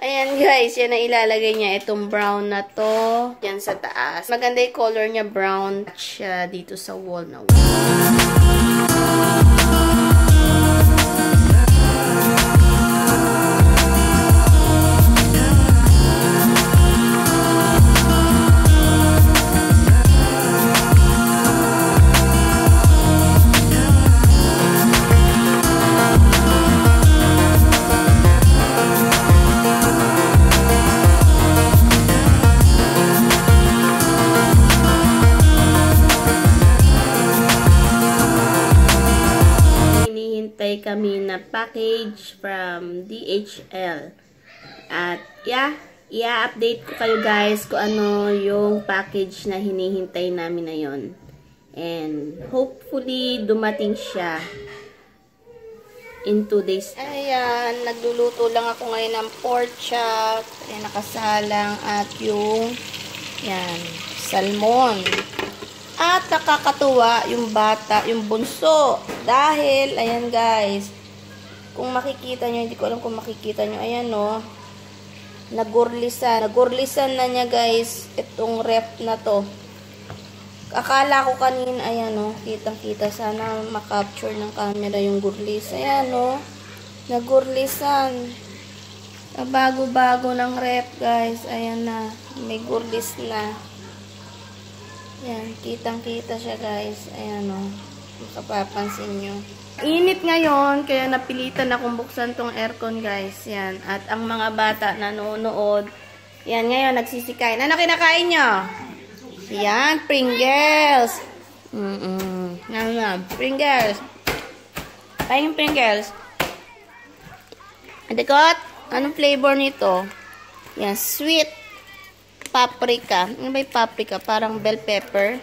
Ayan guys, yan ang ilalagay niya. Itong brown na to. Yan sa taas. Maganda yung color niya, brown siya dito sa wall na wall. Kami na package from DHL. At i-update ko kayo guys kung ano yung package na hinihintay namin na yun. And hopefully dumating siya in 2 days. Ayan, nagluluto lang ako ngayon ng pork chop. Ayan, nakasalang at yung salmon. At nakakatuwa yung bata, yung bunso. Dahil, ayan guys, kung makikita nyo, hindi ko alam kung makikita nyo, ayan no, nagurlisan. Nagurlisan na niya guys, itong ref na to. Akala ko kanina, ayan no, kitang-kita, sana makapture ng camera yung gurlis. Ayan no, nagurlisan. Bago-bago ng ref guys, ayan na, may gurlis na. Yan, kitang-kita siya guys. Ayan o. Makapapansin nyo. Init ngayon, kaya napilitan akong buksan tong aircon guys. Yan. At ang mga bata nanonood. Yan, ngayon nagsisikain. Ano kinakain nyo? Yan, Pringles. Pringles. Kain yung Pringles. Adekot, anong flavor nito? Yan, sweet. Paprika. Ano ba yung paprika? Parang bell pepper.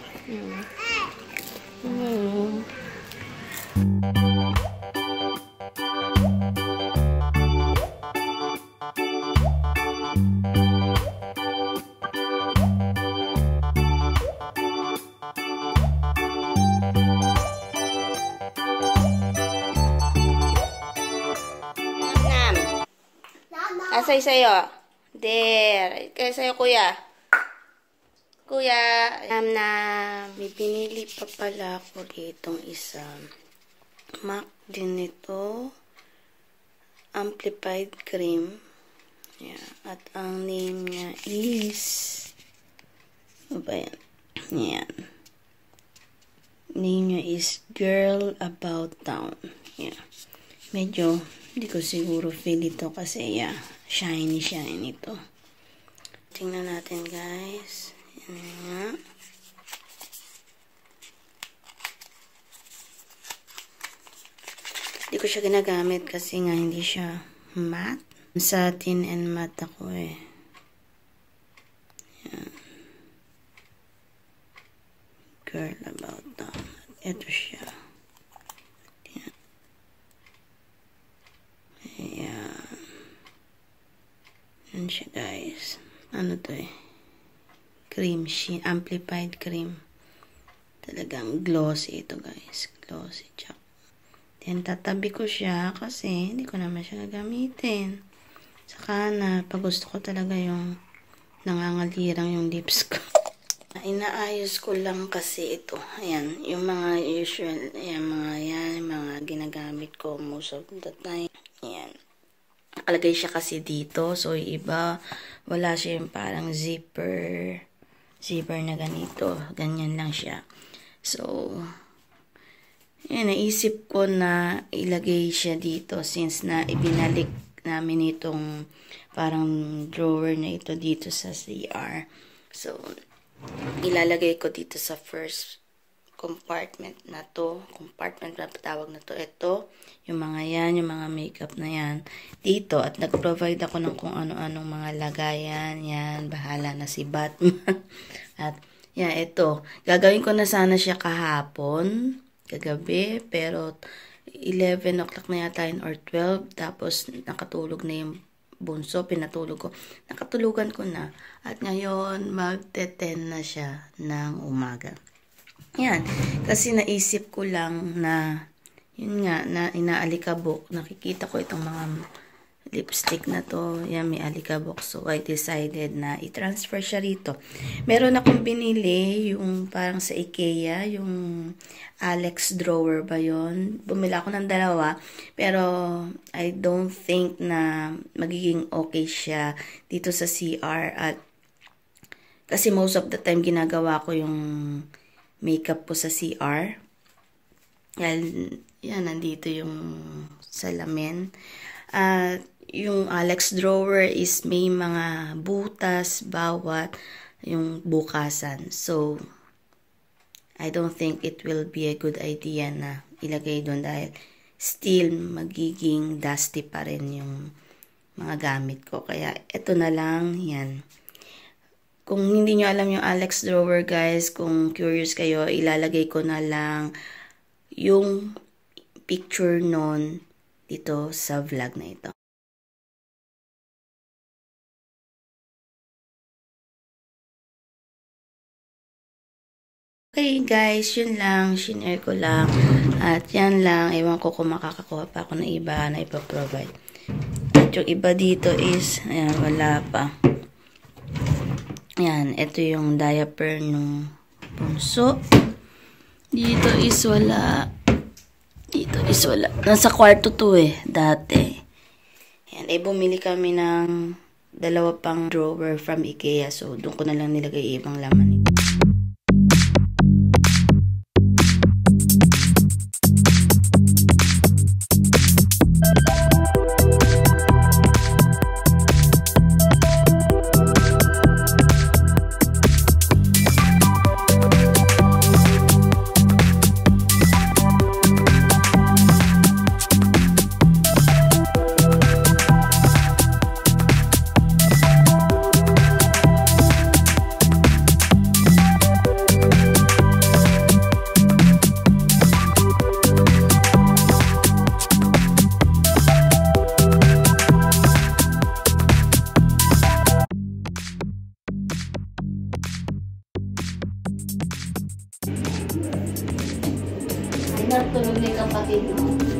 Asay sa'yo. There. Kaya sa'yo, kuya. Kuya, alam na may pinili pa pala ako ditong isa. MAC din ito. Amplified cream. Yeah. At ang name niya is ano ba yan? Yan. Name niya is Girl About Town. Yeah. Medyo hindi ko siguro feel ito kasi shiny ito. Tingnan natin guys. Yan nga. Hindi ko siya ginagamit kasi nga hindi siya matte. Satin and matte ako eh. Yan. Girl About Town. Ito siya. Yan. Ayan. Yan siya guys. Ano to eh? Cream sheen. Amplified cream. Talagang glossy ito guys. Glossy. Tsaka. Then tatabi ko siya kasi hindi ko naman siya gagamitin. Saka na pag gusto ko talaga yung nangangalirang yung lips ko. Inaayos ko lang kasi ito. Ayan. Yung mga usual. Ayan. Mga ginagamit ko most of the time. Ayan. Nakalagay siya kasi dito. So, iba, wala siya yung parang zipper na ganito. Ganyan lang siya. So, yan, naisip ko na ilagay siya dito since na ibinalik namin itong parang drawer na ito dito sa CR. So, ilalagay ko dito sa first compartment na to. Compartment na patawag na to. Ito, yung mga yan, yung mga makeup na yan. Dito, at nag-provide ako ng kung ano-anong mga lagayan. Yan, bahala na si Batman. At, yan, ito. Gagawin ko na sana siya kahapon, kagabi, pero 11 o'clock na yata yun or 12. Tapos, nakatulog na yung bunso, pinatulog ko. Nakatulugan ko na. At ngayon, magte-10 na siya ng umaga. Yan. Kasi naisip ko lang na, yun nga, na inaalikabok. Nakikita ko itong mga lipstick na to. Yan, may alikabok. So, I decided na i-transfer siya rito. Meron akong binili, yung parang sa IKEA, yung Alex drawer ba yun? Bumili ako ng dalawa. Pero, I don't think na magiging okay siya dito sa CR. At, kasi most of the time, ginagawa ko yung makeup ko sa CR. Yan, nandito yung salamin. Yung Alex drawer is may mga butas bawat yung bukasan. So, I don't think it will be a good idea na ilagay doon dahil still magiging dusty pa rin yung mga gamit ko. Kaya, ito na lang, yan. Kung hindi nyo alam yung Alex drawer, guys, kung curious kayo, ilalagay ko na lang yung picture nun dito sa vlog na ito. Okay guys, yun lang, shinare ko lang. At yan lang, ewan ko kung makakakuha pa ako ng iba na ipaprovide. At yung iba dito is, ayan, wala pa. Ayan, ito yung diaper nung bunso. Dito is wala. Dito is wala. Nasa kwarto to dati. Ayan, bumili kami ng dalawa pang drawer from IKEA. So, doon ko na lang nilagay ibang laman nito. Natulog na yung kapatid mo.